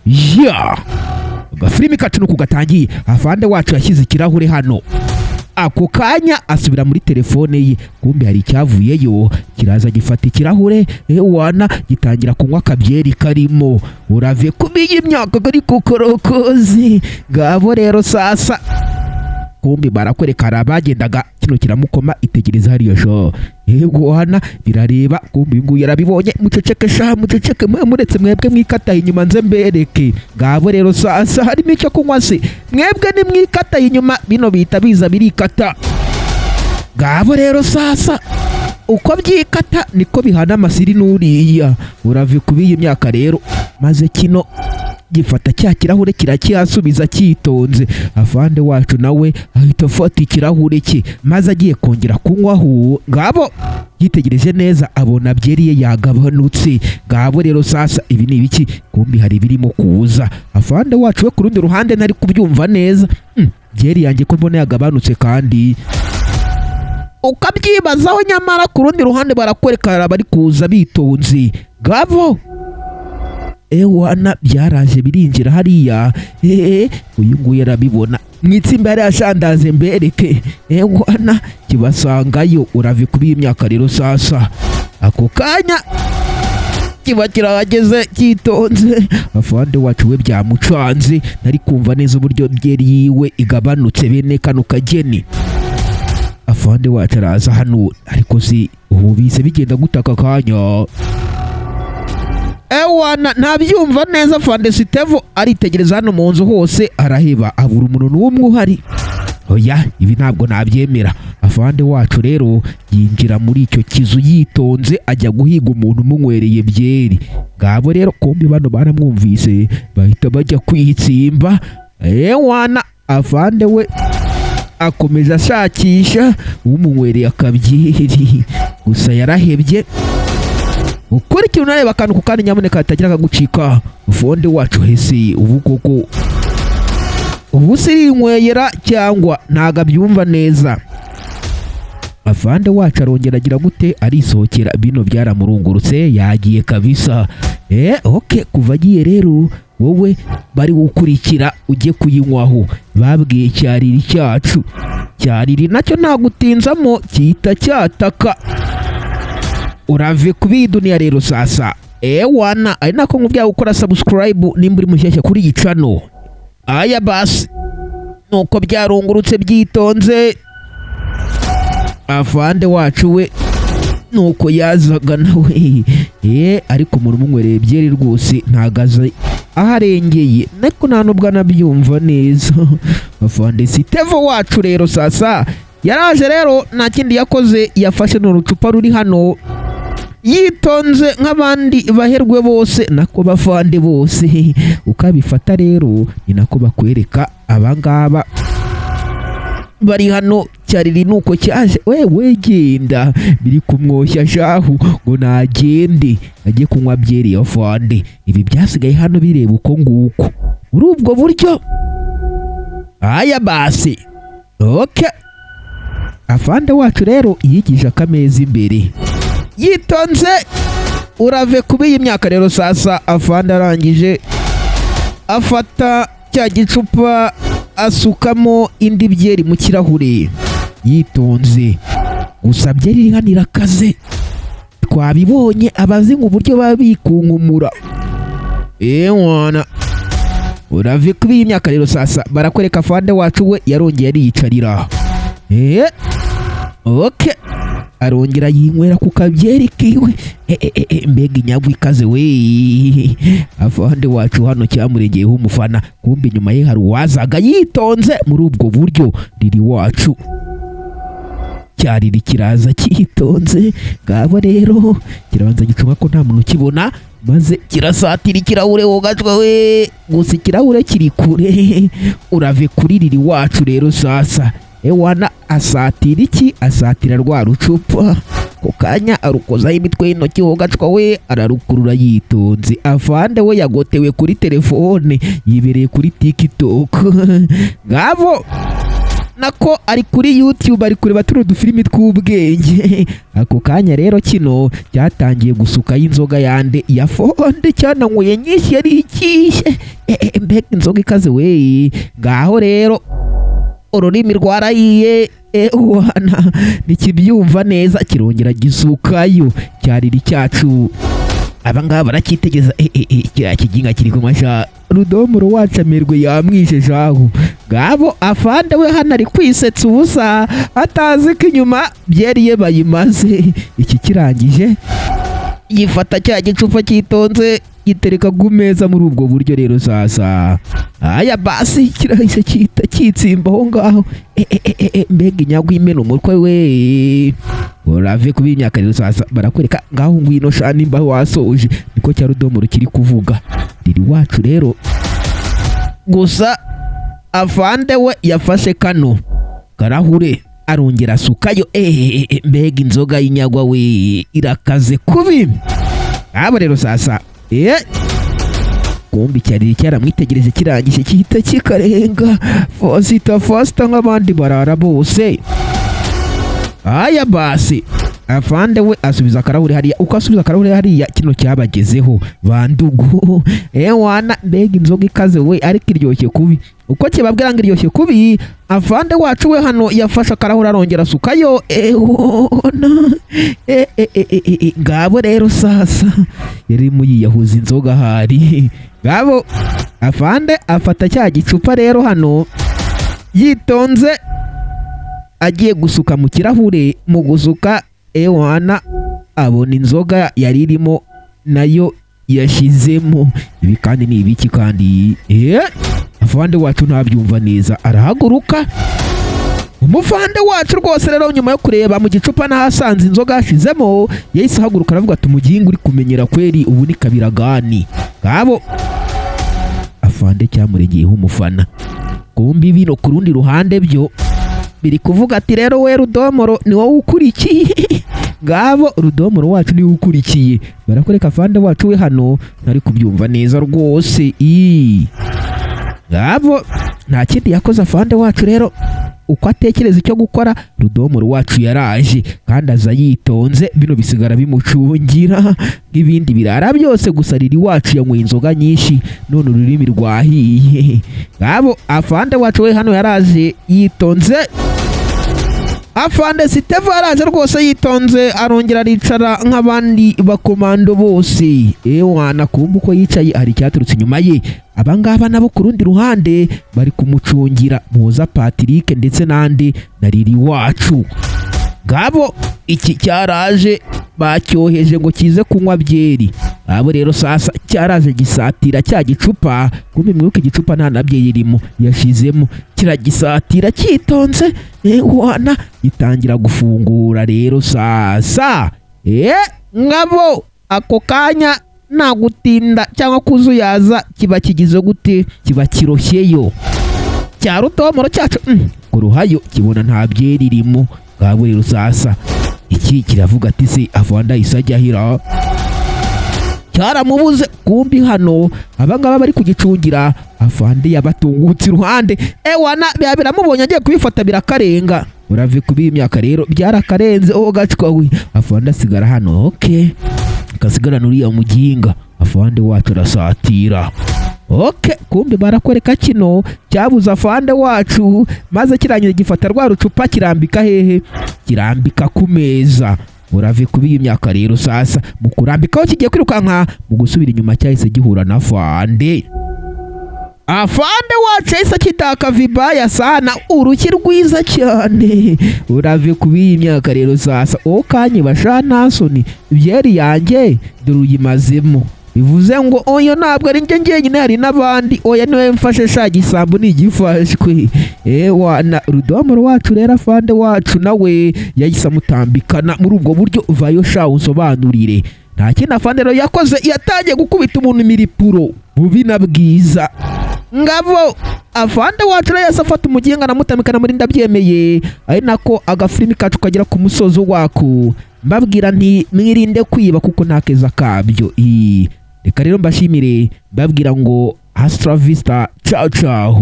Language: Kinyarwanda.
ya agafilimi kacu nuko gatangiye. Afande wacu yashyize ikirahure hano, ako kanya asubira muri telefone ye, kumbe hari icyavuyeyo, kiraza gifata ikirahure wana gitangira kunywa akabyeri karimo. Urave kubiye imyaka kari kukorokozi ngabo rero sasa, kumbe barakwereka arabagendaga kino kiramukoma, itegereza hariyo sho wana birareba, kumbe nguyu yarabibonye. Muceceke sha muceceke, muretse mwebwe mwikata inyuma nze mbereke. Ngabo rero sasa harimo icyo kunywa se, mwebwe ni mwikata inyuma, bino bita biza birikata. Ngabo rero sasa uko byikata niko bihana amasiri nuriya. Urave kubiye imyaka rero, maze kino gifata cya kirahure kirakiyasubiza cyitonze. Afande wacu nawe ahita afata ikirahure cye, maze agiye kongera kunywaho. Ngabo yitegereje neza abona byeri ye yagabanutse. Ngabo rero sasa ibi ni ibiki? Kumbi hari birimo kuza. Afande wacu we ku rundi ruhande ntari kubyumva neza. Byeri yanjye ko mbona yagabanutse kandi ukabyibazaho, nyamara ku rundi ruhande barakwereka bari kuza bitonze. Ngabo wana byaraje birinjira hariya. Uyu nguyu arabibona, mwitsimba yari ashandaze mbereke. Wana kibasangayo. Urave kubiye imyaka rero sasa, ako kanya kiba kirahageze cyitonze. Afande wacu we byamucanze, ntari kumva neza uburyo byeri yiwe igabanutse bene kano kageni. Afande wacu araza hano, ariko si ubu bise bigenda gutaka kanya. Wana ntabyumva neza. Afande Sitevo aritegereza hano mu nzu hose, araheba abura umuntu n'umwe uhari. Oya, ibi ntabwo nabyemera. Afande wacu rero yinjira muri icyo kizu yitonze, ajya guhiga umuntu umunywereye byeri. Ngabo rero kumbi bano baramwumvise, bahita bajya kwitsimba. Wana afande we akomeza ashakisha umunywereye akabyeri, gusa yarahebye. Ukuri kintu nareba akantu ku kandi nyamuneka hatagira akagucika. Afande wacu hese ubu koko ubu sirinyweyera cyangwa ntago abyumva neza. Afande wacu arongera agira gute, arisohokera. Bino byaramurungurutse, yagiye kabisa. Kuva agiye rero wowe bari gukurikira ujye kuyinywaho. Babwiye cyariri cyacu, cyariri nacyo ntagutinzamo cyita cyataka. Urave kubiye dunia rero sasa. Wana ari nako nkubya gukora subscribe nimba uri mushyashya kuri iyi channel. Aya basi nuko byarungurutse byitonze. Afande wacu we nuko yazaga nawe, ariko umuntu umunywereye byeri rwose ntagaze aharengeye, nako nta nubwo anabyumva neza. Afande Sitevo wacu rero sasa yaraje rero, nta kindi yakoze, yafashe n'urucupa ruri hano yitonze nk'abandi baherwe bose, nako bafande bose. Ukabifata rero ni nako bakwereka abangaba bari hano. Cyariri nuko cyaje, we genda biri kumwoshya shahu ngo nagende ajye kunywa byeri ya Afande. Ibi byasigaye hano bireba uko nguko muri ubwo buryo. Aya basi Afande wacu rero yigije akameza imbere yitonze. Urave kubiye imyaka rero sasa, Afande arangije afata cya gicupa asukamo indi byeri mu kirahure yitonze. Gusa byeri iri hano irakaze, twabibonye abazinga uburyo babikunkumura. Wana urave kubiye imyaka rero sasa, barakwereka Afande wacu we yarongeye ariyicarira. Arongera yinywera ku kabyeri kiwe. Mbega inyagwa ikaze we. Afande wacu hano cyamurengeyeho umufana, kumbi nyuma ye hari uwazaga yitonze muri ubwo buryo. Riri wacu cyariri kiraza cyitonze. Ngabo rero kirabanza gicunga ko nta muntu ukibona, maze kirasatira ikirahure wogajwe we. Gusa ikirahure kiri kure. Urave kuri riri wacu rero sasa. Wana asatira iki? Asatira rwa rucupa. Ko kanya arukozaho imitwe y'intoki wogacwa we, ararukurura yitonze. Afande we yagotewe kuri telefone, yibereye kuri TikTok. Ngabo nako ari kuri YouTube ari kureba tuno dufilimi tw'ubwenge. Ako kanya rero kino cyatangiye gusuka y'inzoga yande ya fonde cyananyweye nyinshi yari ikishe. Mbega inzoga ikaze we. Ngaho rero ururimi rwarayiye wana nikibyumva neza kirongera gisukayo cyariri cyacu. Abangaba barakitegeza kiriya kiginga kiri kumasha Rudomoro wacu amerwe yamwishe jaho. Ngabo afande we hano ari kwisetsa ubusa atazi ko inyuma byeriye bayimaze. Iki kirangije yifata cya gicupa cyitonze gitereka ku meza muri ubwo buryo rero sasa. Aya basi kirahise kitsimba aho ngaho. Mbega inyagwa imena umutwe we. Urave kuba imyaka rero sasa barakwereka ngaho ngwino shani imba wasoje niko cya Rudomoro kiri kuvuga. Riri wacu rero gusa afande we yafashe kano karahure arongera asukayo. Mbega inzoga y'inyagwa we irakaze kubi. Abo rero sasa kumbi cyari cyaramwitegereje kirangije cyita kikarenga fosita nk'abandi barara bose. Aya basi afande we asubiza akarahure hariya. Uko asubiza akarahure hariya kino cyabagezeho bandugu. Wana mbega inzoga ikaze we ariko iryoshye kubi. Uko kibabwira ngo iryoshye kubi afande wacu we hano yafashe akarahure arongera asukayo. Ngabo rero sasa yari muyiyahuza inzoga hari. Ngabo afande afata cya gicupa rero hano yitonze agiye gusuka mu kirahure. Mu gusuka wana abona inzoga yari irimo nayo yashizemo. Ibi kandi ni ibiki kandi afande wacu ntabyumva neza arahaguruka. Umufande wacu rwose rero nyuma yo kureba mu gicupa nahasanze inzoga yashizemo yahise ahaguruka aravuga ati umugingo uri kumenyera kweri ubu ni kabiragani. Ngabo afande cyamuregeyeho umufana. Kumbi bino ku rundi ruhande byo biri kuvuga ati rero we Rudomoro ni wowe ukurikiye. Ngabo Rudomoro wacu ni ukurikiye. Barakoreka afande wacu we hano ntari kubyumva neza rwose. Ngabo nta kindi yakoze afande wacu rero uko atekereza icyo gukora. Rudomoro wacu yaraje kandi aza yitonze bino bisigara bimucungira nk'ibindi birara byose. Gusa riri wacu yanyweye inzoga nyinshi none ururimi rwahiye. Ngabo afande wacu we hano yaraje yitonze. Afande Sitevo yaraje rwose yitonze arongera aricara nk'abandi bakomando bose. Wana kumva uko yicaye hari cyaturutse inyuma ye. Abangaba nabo ku rundi ruhande bari kumucungira Muhoza Patrick ndetse nande na riri wacu. Ngabo iki cyaraje bacyoheje ngo kize kunywa byeri. Abo rero sasa cyaraje gisatira cya gicupa. Kumbe mwibuke igicupa nta nabyeri irimo yashizemo. Kiragisatira cyitonze. Wana gitangira gufungura rero sasa. Ngabo ako kanya nta gutinda cyangwa kuzuyaza kiba kigize gute kiba kiroshyeyo. Cya Rudomoro cyacu kuruhayo kibona nta byeri irimo. Ngabo rero sasa iki kiravuga ati se afande isajya hira cyaramubuze. Kumbi hano abangaba bari kugicungira afande yabatungutse iruhande. Wana biramubonye agiye kubifata birakarenga. Urave kubi imyaka rero byarakarenze. Gacwa we afande asigara hano. Kasigara nuriya muginga afande wacu arasatira. Kumbi barakoreka kino cyabuza afande wacu maze kirangije gifata rwa rucupa kirambika hehe kirambika ku meza. Urave kubi imyaka rero sasa mu kurambikaho kigiye kwirukanka mu gusubira inyuma cyahise gihura na afande. Afande wacu yahise akitaka vibaya sana uruki rwiza cyane. Urave kubi imyaka rero sasa kanye bashanasoni byeri yanjye dore uyimazemo. Bivuze ngo oyo ntabwo ari njye njyenyine hari n'abandi. Oya niwe mfashe sha gisambu nigifashwe. Wana Rudomoro wacu rero afande wacu nawe yahise amutambikana muri ubwo buryo. Vayo sha unsobanurire. Nta kindi afande rero yakoze yatangiye gukubita umuntu imiripuro bubi na bwiza. Ngabo afande wacu rero yasafata umuginga namutamikana muri ndabyemeye. Ari nako agafilimi kacu kagera ku musozo wako. Mbabwira nti mwirinde kwiba kuko nta keza kabyo. Reka rero mbashimire mbabwira ngo Astra Vista ciao ciao.